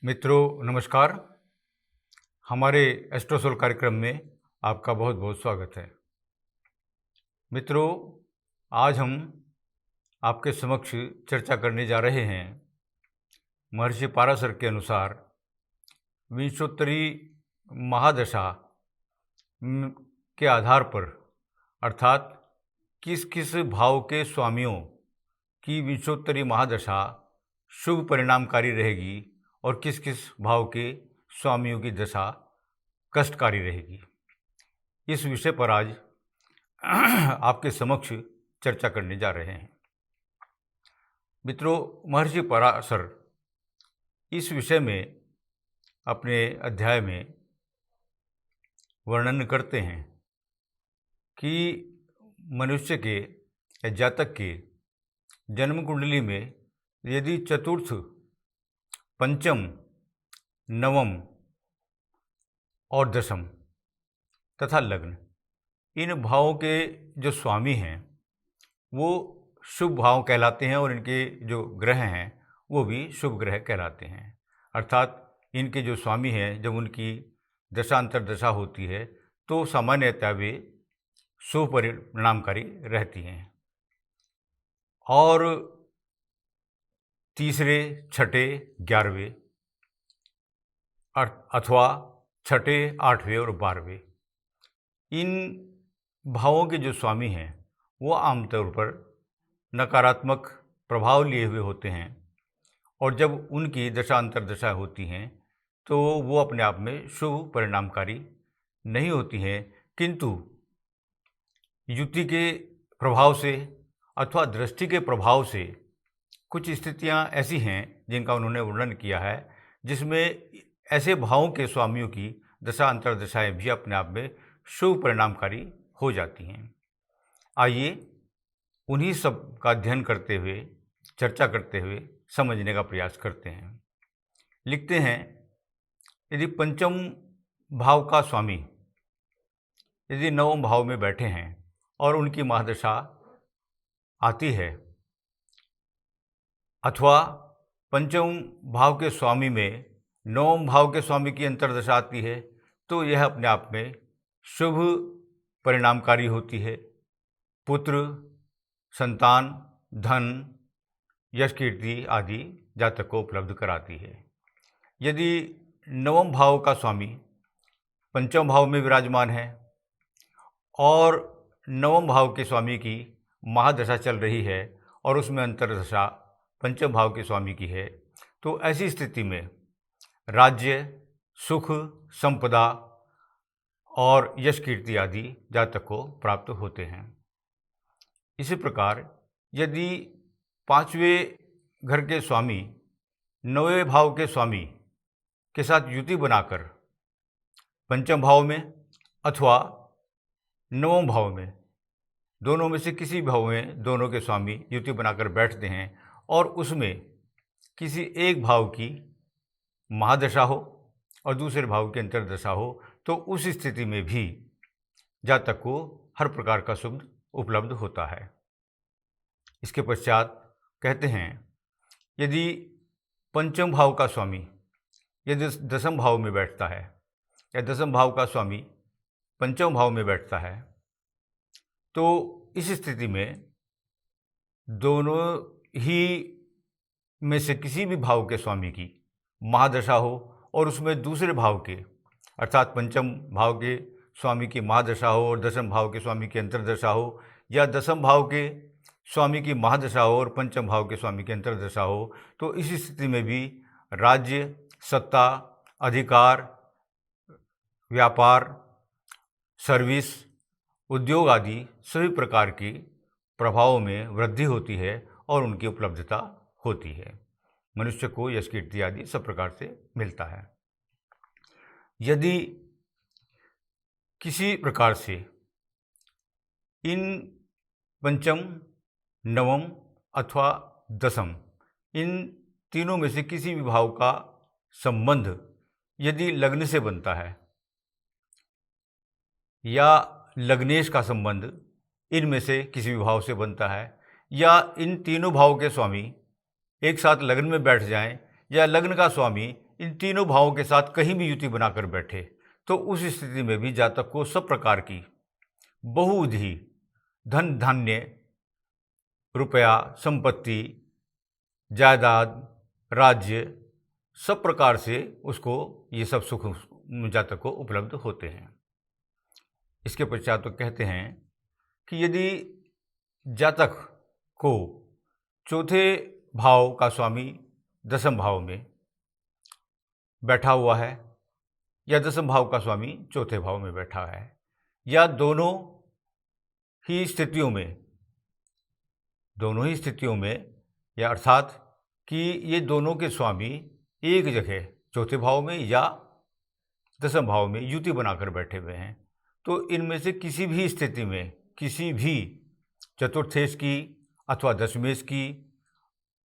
मित्रों नमस्कार। हमारे एस्ट्रोसोल कार्यक्रम में आपका बहुत बहुत स्वागत है। मित्रों, आज हम आपके समक्ष चर्चा करने जा रहे हैं महर्षि पाराशर के अनुसार विंशोत्तरी महादशा के आधार पर, अर्थात किस किस भाव के स्वामियों की विंशोत्तरी महादशा शुभ परिणामकारी रहेगी और किस किस भाव के स्वामियों की दशा कष्टकारी रहेगी। इस विषय पर आज आपके समक्ष चर्चा करने जा रहे हैं। मित्रों, महर्षि पराशर इस विषय में अपने अध्याय में वर्णन करते हैं कि मनुष्य के या जातक के जन्म कुंडली में यदि चतुर्थ, पंचम, नवम और दशम तथा लग्न, इन भावों के जो स्वामी हैं वो शुभ भाव कहलाते हैं और इनके जो ग्रह हैं वो भी शुभ ग्रह कहलाते हैं। अर्थात इनके जो स्वामी हैं, जब उनकी दशांतर दशा होती है तो सामान्यतः वे शुभ परिणामकारी रहती हैं। और तीसरे, छठे, 11वें अथवा छठे, 8वें और 12वें, इन भावों के जो स्वामी हैं वो आमतौर पर नकारात्मक प्रभाव लिए हुए होते हैं और जब उनकी दशांतर दशा होती हैं तो वो अपने आप में शुभ परिणामकारी नहीं होती हैं, किंतु युति के प्रभाव से अथवा दृष्टि के प्रभाव से कुछ स्थितियां ऐसी हैं जिनका उन्होंने वर्णन किया है, जिसमें ऐसे भावों के स्वामियों की दशा अंतर दशाएँ भी अपने आप में शुभ परिणामकारी हो जाती हैं। आइए उन्हीं सब का अध्ययन करते हुए, चर्चा करते हुए समझने का प्रयास करते हैं। लिखते हैं, यदि पंचम भाव का स्वामी यदि नवम भाव में बैठे हैं और उनकी महादशा आती है, अथवा पंचम भाव के स्वामी में नवम भाव के स्वामी की अंतर्दशा आती है, तो यह अपने आप में शुभ परिणामकारी होती है। पुत्र, संतान, धन, यश, कीर्ति आदि जातक को उपलब्ध कराती है। यदि नवम भाव का स्वामी पंचम भाव में विराजमान है और नवम भाव के स्वामी की महादशा चल रही है और उसमें अंतर्दशा पंचम भाव के स्वामी की है, तो ऐसी स्थिति में राज्य, सुख, संपदा और यश, कीर्ति आदि जातक को प्राप्त होते हैं। इसी प्रकार यदि पांचवें घर के स्वामी नौवें भाव के स्वामी के साथ युति बनाकर पंचम भाव में अथवा नवम भाव में, दोनों में से किसी भाव में दोनों के स्वामी युति बनाकर बैठते हैं और उसमें किसी एक भाव की महादशा हो और दूसरे भाव की अंतर्दशा हो, तो उस स्थिति में भी जातक को हर प्रकार का सुख उपलब्ध होता है। इसके पश्चात कहते हैं, यदि पंचम भाव का स्वामी यदि दसम भाव में बैठता है या दसम भाव का स्वामी पंचम भाव में बैठता है, तो इस स्थिति में दोनों ही में से किसी भी भाव के स्वामी की महादशा हो और उसमें दूसरे भाव के, अर्थात पंचम भाव के स्वामी की महादशा हो और दसम भाव के स्वामी की अंतर्दशा हो, या दसम भाव के स्वामी की महादशा हो और पंचम भाव के स्वामी की अंतर्दशा हो, तो इस स्थिति में भी राज्य, सत्ता, अधिकार, व्यापार, सर्विस, उद्योग आदि सभी प्रकार की प्रभावों में वृद्धि होती है और उनकी उपलब्धता होती है। मनुष्य को यश, कीर्ति आदि सब प्रकार से मिलता है। यदि किसी प्रकार से इन पंचम, नवम अथवा दसम, इन तीनों में से किसी भी भाव का संबंध यदि लग्न से बनता है या लग्नेश का संबंध इनमें से किसी भी भाव से बनता है, या इन तीनों भाव के स्वामी एक साथ लग्न में बैठ जाएं, या लग्न का स्वामी इन तीनों भावों के साथ कहीं भी युति बनाकर बैठे तो उस स्थिति में भी जातक को सब प्रकार की बहुविधि धन धान्य, रुपया, संपत्ति, जायदाद, राज्य, सब प्रकार से उसको ये सब सुख जातक को उपलब्ध होते हैं। इसके पश्चात तो कहते हैं कि यदि जातक को चौथे भाव का स्वामी दसम भाव में बैठा हुआ है या दसम भाव का स्वामी चौथे भाव में बैठा है या दोनों ही स्थितियों में या अर्थात कि ये दोनों के स्वामी एक जगह चौथे भाव में या दसम भाव में युति बनाकर बैठे हुए हैं, तो इनमें से किसी भी स्थिति में किसी भी चतुर्थेश की अथवा दशमेश की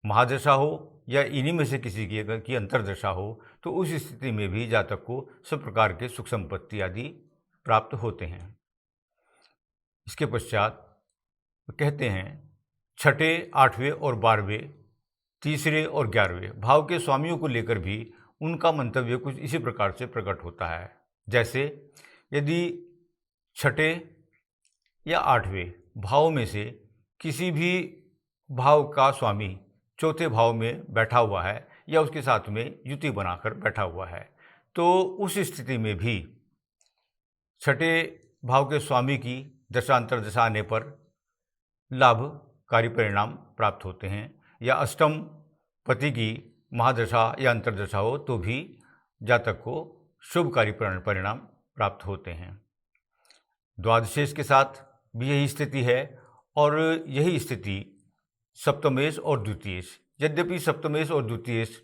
महादशा हो या इन्हीं में से किसी की अंतर्दशा हो, तो उस स्थिति में भी जातक को सब प्रकार के सुख संपत्ति आदि प्राप्त होते हैं। इसके पश्चात कहते हैं छठे, आठवें और 12वें, तीसरे और 11वें भाव के स्वामियों को लेकर भी उनका मंतव्य कुछ इसी प्रकार से प्रकट होता है। जैसे यदि छठे या 8वें भाव में से किसी भी भाव का स्वामी चौथे भाव में बैठा हुआ है या उसके साथ में युति बनाकर बैठा हुआ है, तो उस स्थिति में भी छठे भाव के स्वामी की दशांतर दशा आने पर लाभकारी परिणाम प्राप्त होते हैं, या अष्टम पति की महादशा या अंतर्दशा हो तो भी जातक को शुभकारी परिणाम प्राप्त होते हैं। द्वादशेश के साथ भी यही स्थिति है और यही स्थिति सप्तमेश और द्वितीयेश, यद्यपि सप्तमेश और द्वितीयेश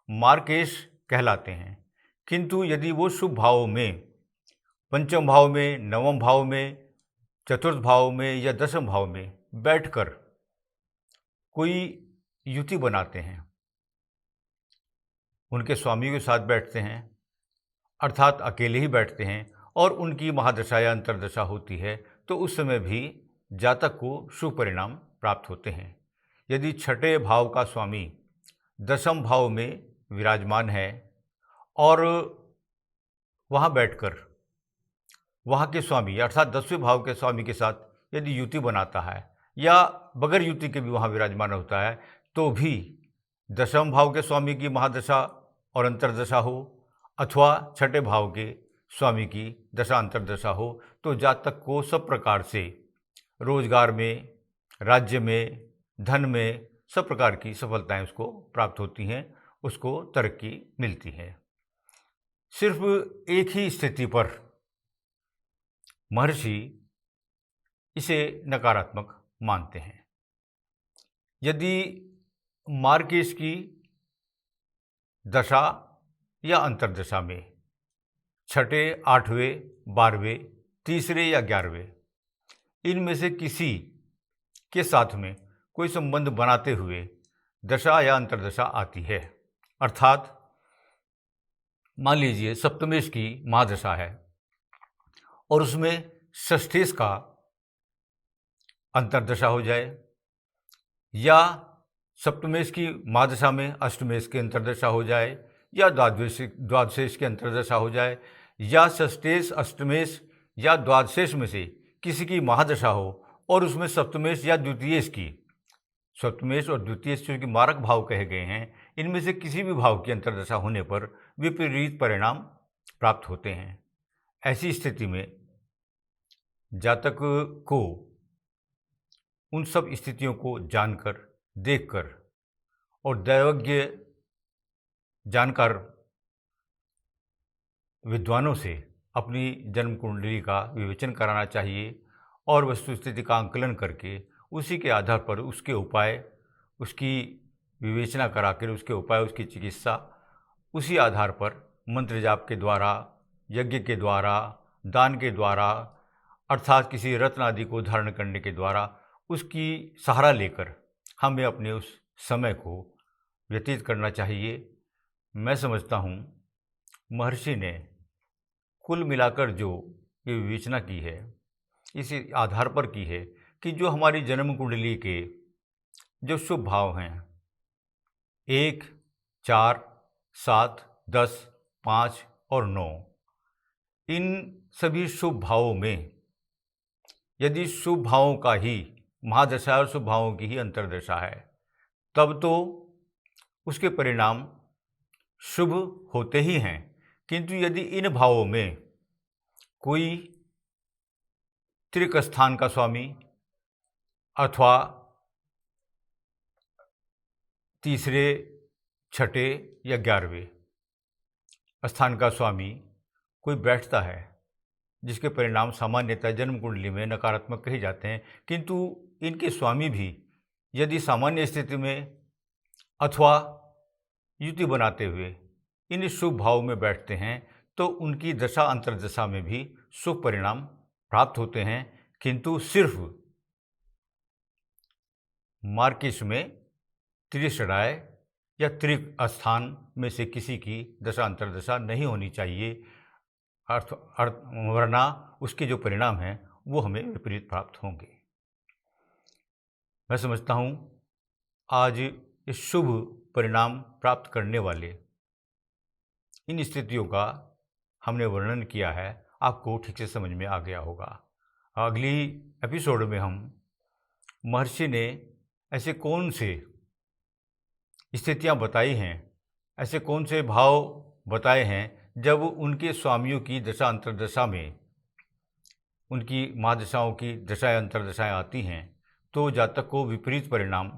मार्केश कहलाते हैं, किंतु यदि वो शुभ भाव में पंचम भाव में, नवम भाव में, चतुर्थ भाव में या दसम भाव में बैठकर कोई युति बनाते हैं, उनके स्वामी के साथ बैठते हैं अर्थात अकेले ही बैठते हैं और उनकी महादशा या अंतर्दशा होती है, तो उस समय भी जातक को शुभ परिणाम प्राप्त होते हैं। यदि छठे भाव का स्वामी दसम भाव में विराजमान है और वहाँ बैठकर वहाँ के स्वामी अर्थात 10वें भाव के स्वामी के साथ यदि युति बनाता है या बगैर युति के भी वहाँ विराजमान होता है, तो भी दसम भाव के स्वामी की महादशा और अंतर्दशा हो अथवा छठे भाव के स्वामी की दशा अंतर्दशा हो, तो जातक को सब प्रकार से रोजगार में, राज्य में, धन में सब प्रकार की सफलताएं उसको प्राप्त होती हैं, उसको तरक्की मिलती है। सिर्फ एक ही स्थिति पर महर्षि इसे नकारात्मक मानते हैं। यदि मार्केश की दशा या अंतर्दशा में छठे, 8वें, 12वें, तीसरे या 11वें इनमें से किसी के साथ में कोई संबंध बनाते हुए दशा या अंतर्दशा आती है, अर्थात मान लीजिए सप्तमेश की महादशा है और उसमें षष्ठेश का अंतर्दशा हो जाए, या सप्तमेश की महादशा में अष्टमेश की अंतर्दशा हो जाए, या द्वादशेश की अंतर्दशा हो जाए, या षष्ठेश, अष्टमेश या द्वादशेश में से किसी की महादशा हो और उसमें सप्तमेश या द्वितीयेश की, सप्तमेश और द्वितीयेश चूँकि मारक भाव कहे गए हैं, इनमें से किसी भी भाव की अंतर्दशा होने पर विपरीत परिणाम प्राप्त होते हैं। ऐसी स्थिति में जातक को उन सब स्थितियों को जानकर, देखकर और दैवज्ञ जानकार विद्वानों से अपनी जन्म कुंडली का विवेचन कराना चाहिए और वस्तु स्थिति का आंकलन करके उसी के आधार पर उसके उपाय, उसकी विवेचना कराकर उसके उपाय, उसकी चिकित्सा उसी आधार पर मंत्र जाप के द्वारा, यज्ञ के द्वारा, दान के द्वारा अर्थात किसी रत्न आदि को धारण करने के द्वारा उसकी सहारा लेकर हमें अपने उस समय को व्यतीत करना चाहिए। मैं समझता हूँ महर्षि ने कुल मिलाकर जो ये विवेचना की है, इसी आधार पर की है कि जो हमारी जन्म कुंडली के जो शुभ भाव हैं 1, 4, 7, 10, 5 और 9। इन सभी शुभ भावों में यदि शुभ भावों का ही महादशा और शुभ भावों की ही अंतर्दशा है, तब तो उसके परिणाम शुभ होते ही हैं। किंतु यदि इन भावों में कोई त्रिक स्थान का स्वामी अथवा तीसरे, छठे या 11वें स्थान का स्वामी कोई बैठता है, जिसके परिणाम सामान्यतः जन्म कुंडली में नकारात्मक कहे जाते हैं, किंतु इनके स्वामी भी यदि सामान्य स्थिति में अथवा युति बनाते हुए इन शुभ भाव में बैठते हैं तो उनकी दशा अंतर्दशा में भी शुभ परिणाम प्राप्त होते हैं। किंतु सिर्फ मार्किश में त्रिषडाय या त्रिक स्थान में से किसी की दशा अंतर्दशा नहीं होनी चाहिए, वरना उसके जो परिणाम हैं वो हमें विपरीत प्राप्त होंगे। मैं समझता हूँ आज इस शुभ परिणाम प्राप्त करने वाले इन स्थितियों का हमने वर्णन किया है, आपको ठीक से समझ में आ गया होगा। अगली एपिसोड में हम महर्षि ने ऐसे कौन से स्थितियाँ बताई हैं, ऐसे कौन से भाव बताए हैं जब उनके स्वामियों की दशा अंतर्दशा में उनकी महादशाओं की दशाएं अंतर्दशाएं आती हैं तो जातक को विपरीत परिणाम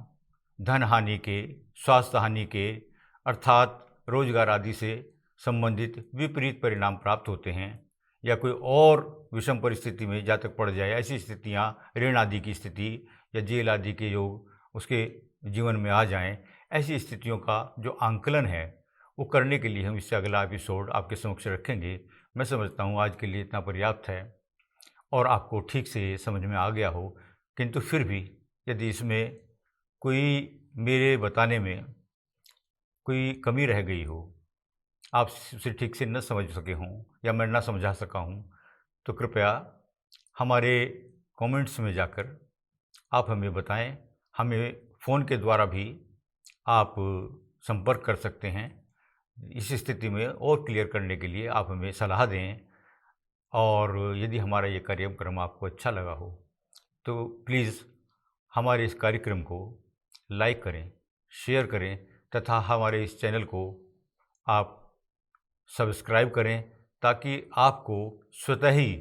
धन हानि के, स्वास्थ्य हानि के अर्थात रोजगार आदि से संबंधित विपरीत परिणाम प्राप्त होते हैं, या कोई और विषम परिस्थिति में जातक पड़ जाए, ऐसी स्थितियाँ ऋण आदि की स्थिति या जेल आदि के योग उसके जीवन में आ जाएं, ऐसी स्थितियों का जो आंकलन है वो करने के लिए हम इससे अगला एपिसोड आपके समक्ष रखेंगे। मैं समझता हूँ आज के लिए इतना पर्याप्त है और आपको ठीक से समझ में आ गया हो, किंतु फिर भी यदि इसमें कोई मेरे बताने में कोई कमी रह गई हो, आप उसे ठीक से न समझ सके हों या मैं न समझा सका हूँ, तो कृपया हमारे कमेंट्स में जाकर आप हमें बताएं। हमें फ़ोन के द्वारा भी आप संपर्क कर सकते हैं। इस स्थिति में और क्लियर करने के लिए आप हमें सलाह दें, और यदि हमारा ये कार्यक्रम आपको अच्छा लगा हो तो प्लीज़ हमारे इस कार्यक्रम को लाइक करें, शेयर करें तथा हमारे इस चैनल को आप सब्सक्राइब करें, ताकि आपको स्वतः ही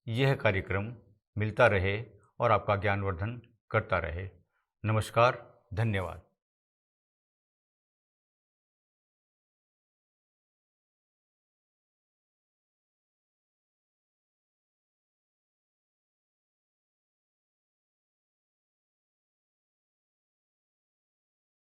यह कार्यक्रम मिलता रहे और आपका ज्ञानवर्धन करता रहे। नमस्कार, धन्यवाद।